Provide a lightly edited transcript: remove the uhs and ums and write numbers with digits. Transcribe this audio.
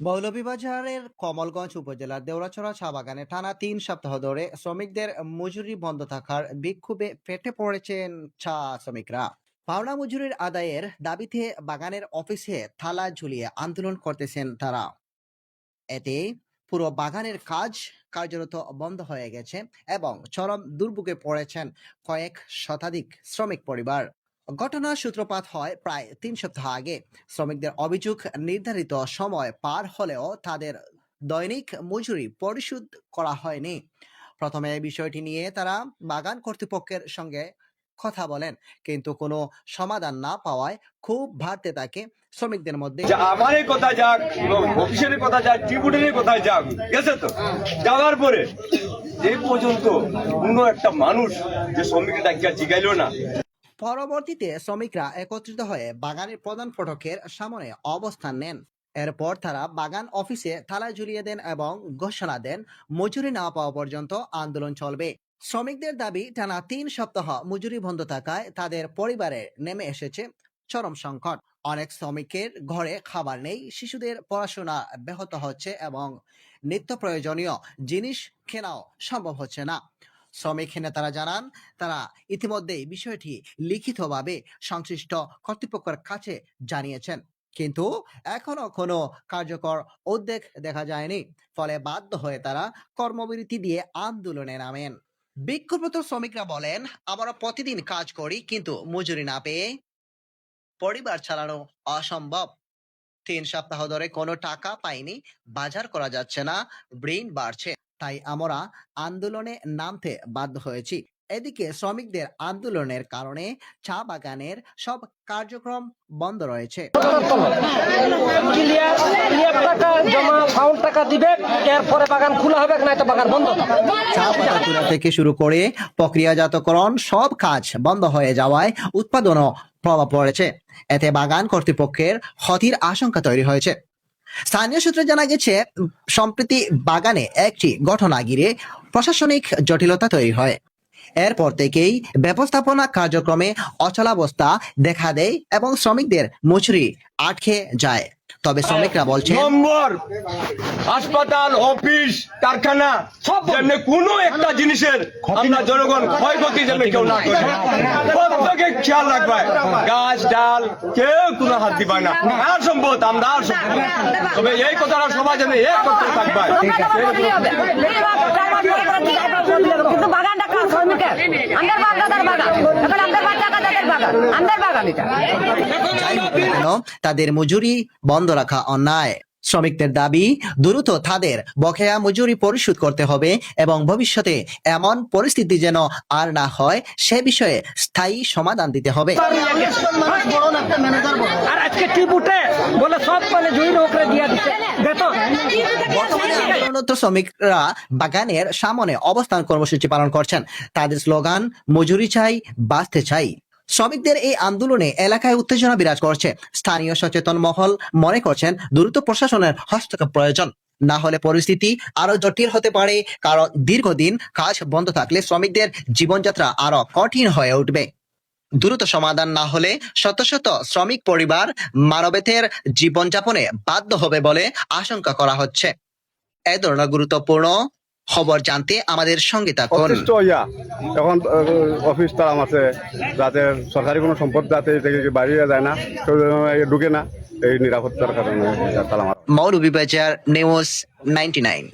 মৌলভীবাজারের কমলগঞ্জ উপজেলার দেওরাছড়া চা বাগানে টানা ৩ সপ্তাহ ধরে শ্রমিকদের মজুরি বন্ধ থাকার বিক্ষোভে ফেটে পড়েছেন চা শ্রমিকরা। পাওনা মজুরির আদায়ের দাবিতে বাগানের অফিসে থালা ঝুলিয়ে আন্দোলন করতেছেন তারা। এতে পুরো বাগানের কাজ কার্যরত বন্ধ হয়ে গেছে এবং চরম দুর্ভোগে পড়েছেন কয়েক শতাধিক শ্রমিক পরিবার। ঘটনার সূত্রপাত হয় প্রায় ৩ সপ্তাহ আগে। শ্রমিকদের অভিযোগ, নির্ধারিত সময় পার হলেও তাদের দৈনিক মজুরি পরিশোধ করা হয়নি। প্রথমে এই বিষয়টি নিয়ে তারা বাগান কর্তৃপক্ষের সঙ্গে কথা বলেন, কিন্তু কোনো সমাধান না পাওয়ায় খুব বাড়তে থাকে শ্রমিকদের মধ্যে। আমার কথা যাক, অফিসের কথা যাক, ট্রিবিউনালের কথা যাক, গেছে তো যাওয়ার পরে এই পর্যন্ত কোনো একটা মানুষ যে শ্রমিকের ডাকিয়া জিগাইল না। পরবর্তীতে শ্রমিকরা একত্রিত হয়ে বাগানের প্রধান ফটকের সামনে অবস্থান নেন। এরপর তারা বাগান অফিসে থালা ঝুলিয়ে দেন এবং ঘোষণা দেন মজুরি না পাওয়া পর্যন্ত আন্দোলন চলবে। শ্রমিকদের দাবি, টানা ৩ সপ্তাহ মজুরি বন্ধ থাকায় তাদের পরিবারে নেমে এসেছে চরম সংকট। অনেক শ্রমিকের ঘরে খাবার নেই, শিশুদের পড়াশোনা ব্যাহত হচ্ছে এবং নিত্য প্রয়োজনীয় জিনিস কেনাও সম্ভব হচ্ছে না। শ্রমিক নেতারা জানান, তারা ইতিমধ্যেই বিষয়টি লিখিতভাবে সংশ্লিষ্ট কর্তৃপক্ষের কাছে জানিয়েছেন, কিন্তু এখনো কোনো কার্যকর উদ্যোগ দেখা যায়নি। ফলে বাধ্য হয়ে তারা কর্মবিরতি দিয়ে আন্দোলনে নামেন। বিক্ষুব্ধ শ্রমিকরা বলেন, আমরা প্রতিদিন কাজ করি, কিন্তু মজুরি না পেয়ে পরিবার চালানো অসম্ভব। ৩ সপ্তাহ ধরে কোনো টাকা পাইনি, বাজার করা যাচ্ছে না, ঋণ বাড়ছে, তাই আমরা আন্দোলনে নামতে বাধ্য হয়েছি। এদিকে শ্রমিকদের আন্দোলনের কারণে চা বাগানের সব কার্যক্রম বন্ধ রয়েছে। চা পাতা তোলা থেকে শুরু করে প্রক্রিয়াজাতকরণ সব কাজ বন্ধ হয়ে যাওয়ায় উৎপাদনও প্রভাব পড়েছে। এতে বাগান কর্তৃপক্ষের ক্ষতির আশঙ্কা তৈরি হয়েছে। স্থানীয় সূত্রে জানা গেছে, সম্প্রতি বাগানে একটি ঘটনা ঘিরে প্রশাসনিক জটিলতা তৈরি হয়। এরপর থেকেই ব্যবস্থাপনা কার্যক্রমে অচলাবস্থা দেখা দেয় এবং শ্রমিকদের মজুরি আটকে যায়। তবে শ্রমিকরা বলছেন, হাসপাতাল, অফিস, কারখানা সব কোনো একটা জিনিসের আমরা জনগণ ক্ষয়ক্ষতি যেন কেউ না করে, প্রত্যেকে খেয়াল রাখবে। গাছ ডাল কেউ কোনো হাত দিবে না, আর সম্ভব আমরা আর সম্ভব। তবে এই কথাটা সবাই যেন এক করতে থাকবে। তাদের মজুরি বন্ধ রাখা অন্যায়। শ্রমিকদের দাবি, দ্রুত তাদের বকেয়া মজুরি পরিশোধ করতে হবে এবং ভবিষ্যতে এমন পরিস্থিতি যেন আর না হয় সে বিষয়ে স্থায়ী সমাধান দিতে হবে। শ্রমিকরা বাগানের সামনে অবস্থান কর্মসূচি পালন করছেন। তাদের স্লোগান, মজুরি চাই, বাঁচতে চাই। শ্রমিকদের এই আন্দোলনে এলাকায় উত্তেজনা বিরাজ করছে। স্থানীয় সচেতন মহল মনে করছেন, দ্রুত প্রশাসনের হস্তক্ষেপ প্রয়োজন, না হলে পরিস্থিতি আরো জটিল হতে পারে। কারণ দীর্ঘদিন কাজ বন্ধ থাকলে শ্রমিকদের জীবনযাত্রা আরো কঠিন হয়ে উঠবে। দ্রুত সমাধান না হলে শত শত শ্রমিক পরিবার মানবেতর জীবনযাপনে বাধ্য হবে বলে আশঙ্কা করা হচ্ছে। এই ধরনের গুরুত্বপূর্ণ খবর জানতে আমাদের সঙ্গে থাকুন। এখন অফিস তালাম আছে, যাতে সরকারি কোনো সম্পদ যাতে বাড়িয়ে যায় না, ঢুকে না, এই নিরাপত্তার কারণে তালাম। মৌলভীবাজার নিউজ 99।